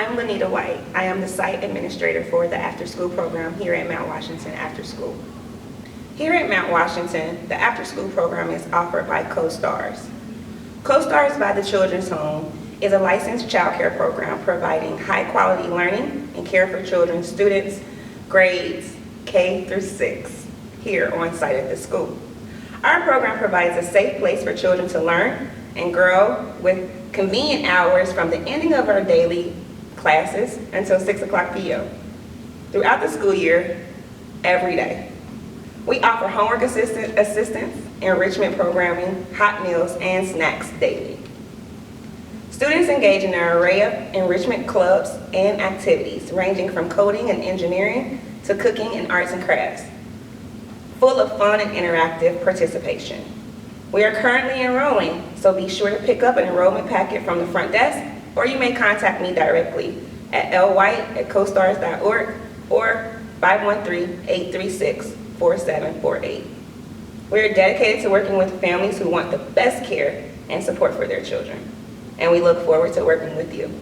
I'm LaNitta White. I am the site administrator for the Afterschool program here at Mount Washington Afterschool. Here at Mount Washington, the Afterschool program is offered by Costars. Costars by the Children's Home is a licensed child care program providing high-quality learning and care for children's students, grades K through 6, here on site at the school. Our program provides a safe place for children to learn and grow with convenient hours from the ending of our daily classes until 6 o'clock p.m. throughout the school year, every day. We offer homework assistance, enrichment programming, hot meals, and snacks daily. Students engage in an array of enrichment clubs and activities ranging from coding and engineering to cooking and arts and crafts, full of fun and interactive participation. We are currently enrolling, so be sure to pick up an enrollment packet from the front desk, or you may contact me directly at lwhite@costars.org or 513-836-4748. We are dedicated to working with families who want the best care and support for their children, and we look forward to working with you.